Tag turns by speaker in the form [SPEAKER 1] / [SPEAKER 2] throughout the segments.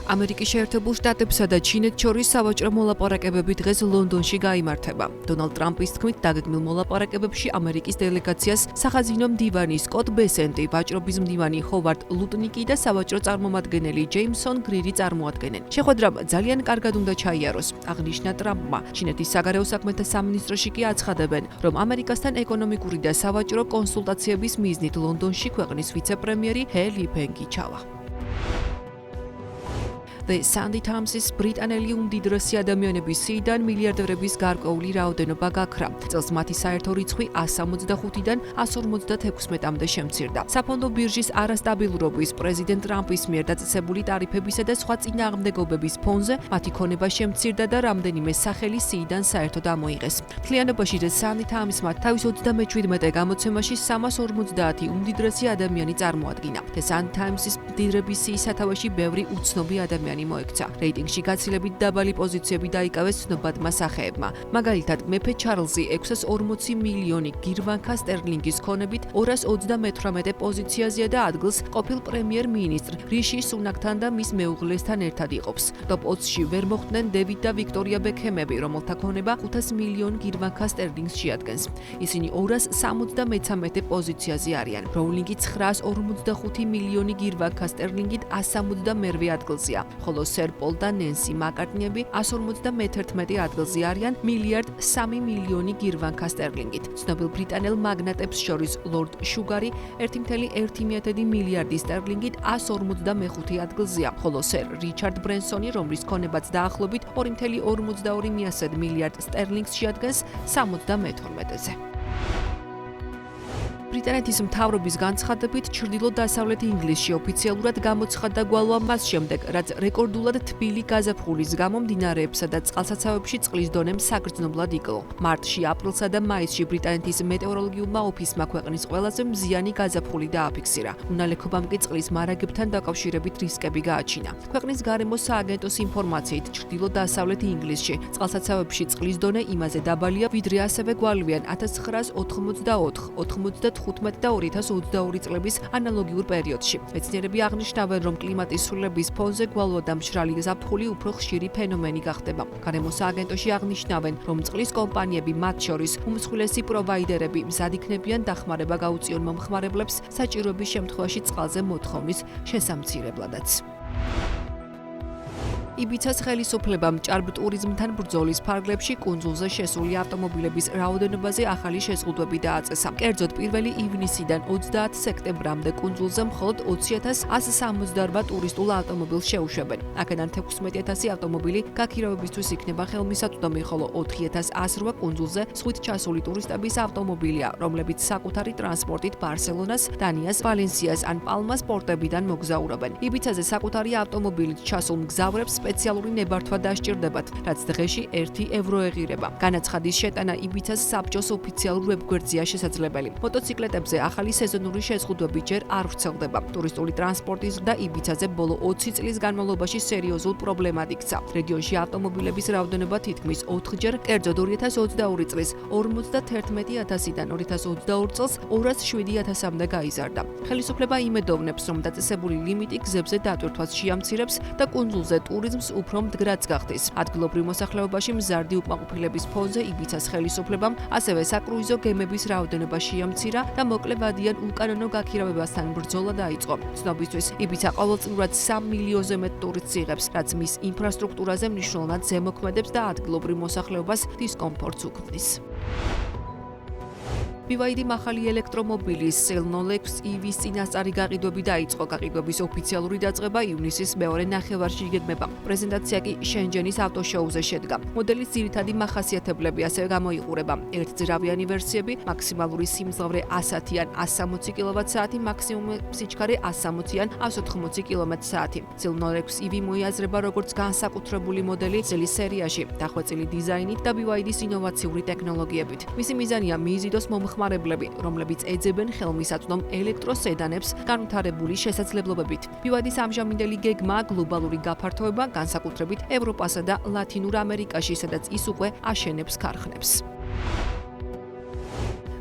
[SPEAKER 1] ამერიკის შეერთებულ შტატებსა და ჩინეთს შორის სავაჭრო მოლაპარაკებები დღეს ლონდონში გაიმართება. დონალდ ტრამპის თქმით, დაგეგმილ მოლაპარაკებებში ამერიკის დელეგაციას სახაზინო მდივანი სკოტ ბესენტი, ვაჭრობის მდივანი ჰოვარდ ლუტნიკი და სავაჭრო წარმომადგენელი ჯეიმსონ გრირი წარმოადგენენ. შეხვედრამ ძალიან კარგად უნდა ჩაიაროს, აღნიშნა ტრამპმა. ჩინეთის საგარეო საქმეთა სამინისტროში კი აცხადებენ, რომ ამერიკასთან ეკონომიკური და სავაჭრო კონსულტაციების მიზნით ლონდონში ქვეყნის ვიცე-პრემიერი ჰე ლიფენგი ჩავა. The Sunday Times-ის ბრიტანელი უმდიდრესი ადამიანების სიიდან მილიარდერების გარკვეული რაოდენობა გაქრა. წელს მათი საერთო რიცხვი 165-დან 156-მდე შემცირდა. საფონდო ბირჟის არასტაბილურობის, პრეზიდენტ ტრამპის მიერ დაწესებული ტარიფებისა და სხვა წინააღმდეგობების ფონზე მათი ქონება შემცირდა და რამდენიმე სახელი სიიდან საერთოდ ამოიღეს. მთლიანობაში The Sunday Times-მა თავის 37 გამოცემაში 350 უმდიდრესი ადამიანი წარმოადგინა. The Sunday Times-ის მდიდრების სიის სათავეში ბევრი უცნობი ადამიანი მოექცა. რეიტინგში გაცილებით დაბალი პოზიციები დაიკავეს ცნობადმა სახეებმა. მაგალითად, მეფე ჩარლზი 640 მილიონი გირვანქა სტერლინგის ქონებით 238 პოზიციაზეა და ადგილს ყოფილ პრემიერ-მინისტრ რიში სუნაკთან და მის მეუღლესთან ერთად იყოფს. ტოპ 20-ში ვერ მოხვდნენ დევიდ და ვიქტორია ბექემები, რომელთა ქონება 500 მილიონ გირვანქა სტერლინგს შეადგენს. ისინი 273 პოზიციაზე არიან. როულინგი 945 მილიონი გირვანქა სტერლინგით 168 ადგილზეა. ხოლო სერ პოლ და ნენსი მაკარტნიები 151 ადგილზე არიან მილიარდ 3 მილიონი გირვანქა სტერლინგით. ცნობილ ბრიტანელ მაგნატებს შორის ლორდ შუგარი 1,1 მილიარდი სტერლინგით 145 ადგილზეა, ხოლო სერ რიჩარდ ბრენსონი, რომლის ქონებაც დაახლოებით 2,42 მილიარდ სტერლინგს შეადგენს 72-ზე. ბრიტანეთის მთავრობის განცხადებით, ჩრდილო-დასავლეთ ინგლისში ოფიციალურად გამოცხადდა გვალვა მას შემდეგ, რაც რეკორდულად თბილი გაზაფხულის გამო მდინარეებსა და წყალსაცავებში წყლის დონემ საგრძნობლად იკლო. მარტში, აპრილსა და მაისში ბრიტანეთის მეტეოროლოგიულმა ოფისმა ქვეყნის ყველაზე მზიანი გაზაფხული დააფიქსირა. უნალექობამ კი წყლის მარაგებთან დაკავშირებით რისკები გააჩინა. ქვეყნის გარემო სააგენტოს ინფორმაციით, ჩრდილო-დასავლეთ ინგლისში წყალსაცავებში წყლის დონე იმაზე დაბალია, ვიდრე ასევე გვალვიან 1984, 95 და 2022 წლების ანალოგიურ პერიოდში. მეცნიერები აღნიშნავენ, რომ კლიმატის ცვლილების ფონზე გვალვა და მშრალი ზაფხული უფრო ხშირი ფენომენი გახდება. გარემო სააგენტოში აღნიშნავენ, რომ წყლის კომპანიები, მათ შორის უმსხვილესი პროვაიდერები, მზად იქნებიან დახმარება გაუწიონ მომხმარებლებს საჭიროების შემთხვევაში წყალზე მოთხოვნის შესამცირებლადაც. იბიცას ხელისუფლებამ ჭარბ ტურიზმთან ბრძოლის ფარგლებში კუნძულზე შესული ავტომობილების რაოდენობაზე ახალი შეზღუდვები დააწესა. კერძოდ, 1 ივნისიდან 30 სექტემბრამდე კუნძულზე მხოლოდ 20,168 ტურისტულ ავტომობილს შეუშვებენ. აქედან 16,000 ავტომობილი გაქირავებისთვის იქნება ხელმისაწვდომი, ხოლო 4,108 კუნძულზე სხვით ჩასული ტურისტების ავტომობილია, რომლებიც საკუთარი ტრანსპორტით ბარსელონას, დანიას, ვალენსიას ან პალმას პორტებიდან მოგზაურობენ. იბიცაზე საკუთარი ავტომობილით ჩასულ მგზავრებს სპეციალური ნებართვა დასჭირდებათ, რაც დღეში 1 ევრო ეღირება. განაცხადის შეტანა იბიცას საბჭოს ოფიციალურ ვებგვერდზეა შესაძლებელი. მოტოციკლეტებზე ახალი სეზონური შეზღუდვები ჯერ არ ვრცელდება. ტურისტული ტრანსპორტის და იბიცაზე ბოლო 20 წლის განმავლობაში სერიოზულ პრობლემად იქცა. რეგიონში ავტომობილების რაოდენობა თითქმის 4-ჯერ, კერძოდ 2022 წლის 51,000-დან 2022 წელს 207,000-მდე გაიზარდა. ხელისუფლება იმედოვნებს, რომ დაწესებული ლიმიტი გზებზე დატვირთვას შეამცირებს და კუნძულზე ტურიზმს უფრო მდგრადს გახდის. ადგილობრივ მოსახლეობაში მზარდი უკმაყოფილების ფონზე იბიცას ხელისუფლებამ ასევე საკრუიზო გემების რაოდენობა შეამცირა და მოკლევადიან უკანონო გაქირავებასთან ბრძოლა დაიწყო. ცნობისთვის, იბიცა ყოველწლიურად 3 მილიონზე მეტ ტურისტს იღებს, რაც მის ინფრასტრუქტურაზე მნიშვნელოვნად ზემოქმედებს და ადგილობრივ მოსახლეობას დისკომფორტს უქმნის. BYD მახალი ელექტრომობილის Cellnolex EV-ის წინასწარი გაყიდვები დაიწყო. გაყიდვების ოფიციალური დაწყება ივნისის მეორე ნახევარში იგეგმება. პრეზენტაცია კი შენჯენის ავტოშოუზე შედგა. მოდელის ძირითადი მახასიათებლები ასევე გამოიყურება. ერთძრავიანი ვერსიები, მაქსიმალური სიმძლავრე 100-იან 160 კილოვატ-საათი, მაქსიმუმი სიჩქარე 160-იან 180 კილომეტრ-საათი. Cellnolex EV მოიაზრება როგორც განსაკუთრებული მოდელი წელის სერიაში, დახვეწილი დიზაინით და BYD-ის ინოვაციური ტექნოლოგიებით. მისი მიზანია მიიზიდოს მომხმარებლები, რომლებიც ეძებენ ხელმისაწვდომ ელექტროსედანებს განვითარებული შესაძლებლობებით. BYD-ის ამჟამინდელი გეგმაა გლობალური გაფართოება, განსაკუთრებით ევროპასა და ლათინურ ამერიკაში, სადაც ის უკვე აშენებს ქარხნებს.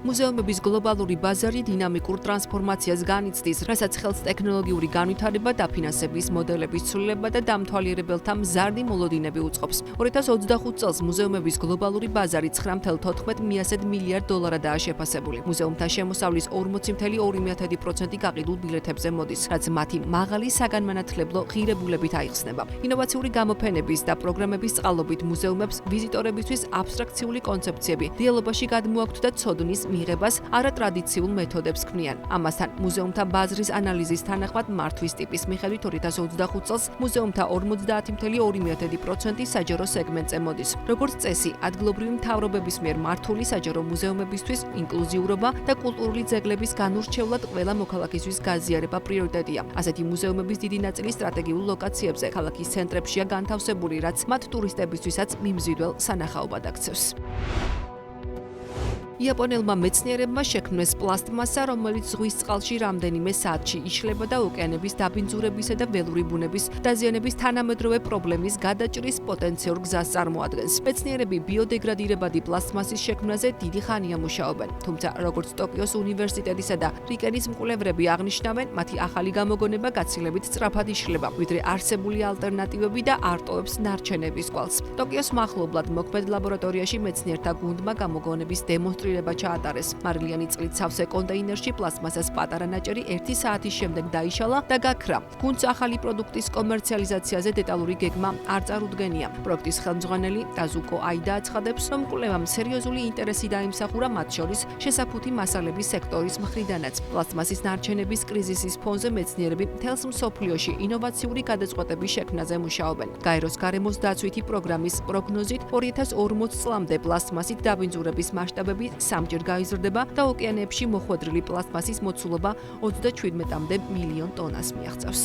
[SPEAKER 1] მუზეუმების გლობალური ბაზარი დინამიკურ ტრანსფორმაციას განიცდის, რასაც ხელს ტექნოლოგიური განვითარება, დაფინანსების მოდელების ცვლილება და დამთვალიერებელთა მზარდი მოლოდინები უწყობს. 2025 წელს მუზეუმების გლობალური ბაზარი 9.14 მილიარდ დოლარადაა შეფასებული. მუზეუმთა შემოსავლის 40.2% გაყიდულ ბილეთებზე მოდის, რაც მათი მაღალი საგანმანათლებლო ღირებულებით აიხსნება. ინოვაციური გამოფენების და პროგრამების წყალობით მუზეუმებს ვიზიტორებისთვის აბსტრაქციული კონცეფციები რეალობაში გადმოაქვთ და ცოდნის მიღებას არატრადიციულ მეთოდებს ქმნიან. ამასთან, მუზეუმთა ბაზრის ანალიზის თანახმად მართვის ტიპის მიხედვით 2025 წელს მუზეუმთა 50.2% საჯარო სეგმენტზე მოდის. როგორც წესი, ადგილობრივი მთავრობების მიერ მართული საჯარო მუზეუმებისთვის ინკლუზიურობა და კულტურული ძეგლების განურჩევლად ყველა მოქალაქისთვის გაზიარება პრიორიტეტია. ასეთი მუზეუმების დიდი ნაწილი სტრატეგიულ ლოკაციებზე, ქალაქის ცენტრებშია განთავსებული, რაც მათ ტურისტებისთვისაც მიმზიდველ სანახაობად აქცევს. იაპონელმა მეცნიერებმა შექმნეს პლასტმასა, რომელიც ზღვის წყალში რამდენიმე საათში იშლება და ოკეანების დაბინძურებისა და ველური ბუნების დაზიანების თანამედროვე პრობლემის გადაჭრის პოტენციურ გზას წარმოადგენს. მეცნიერები ბიოდეგრადირებადი პლასტმასის შექმნაზე დიდი ხანია მუშაობენ, თუმცა როგორც ტოკიოს უნივერსიტეტისა და რიკენის მკვლევრები აღნიშნავენ, მათი ახალი გამოგონება გაცილებით სწრაფად იშლება, ვიდრე არსებული ალტერნატივები და არ ტოვებს ნარჩენების კვალს. ტოკიოს მახლობლად მოქმედ ლაბორატორიაში მეცნიერთა გუნდმა გამოგონების დემონსტრირება ჩაატარეს. მარილიანი წყლით სავსე კონტეინერში პლასტმასას პატარა ნაჭერი 1 საათის შემდეგ დაიშალა და გაქრა. გუნდს ახალი პროდუქტის კომერციალიზაციაზე დეტალური გეგმა არ წარუდგენია. პროექტის ხელმძღვანელი ტაზუკო აიდა აცხადებს, რომ კვლევამ სერიოზული ინტერესი დაიმსახურა მათ შორის შესაფუთი მასალების სექტორის მხრიდანაც. პლასტმასის ნარჩენების კრიზისის ფონზე მეცნიერები მთელს მსოფლიოში ინოვაციური გადაწყვეტების შექმნაზე მუშაობენ. გაეროს გარემოს დაცვითი პროგრამის პროგნოზით 2040 წლამდე პლასტმასით დაბინძურების მასშტაბები სამჯერ გაიზრდება და ოკეანეებში მოხვედრილი პლასტმასის მოცულობა 37-მდე მილიონ ტონას მიაღწევს.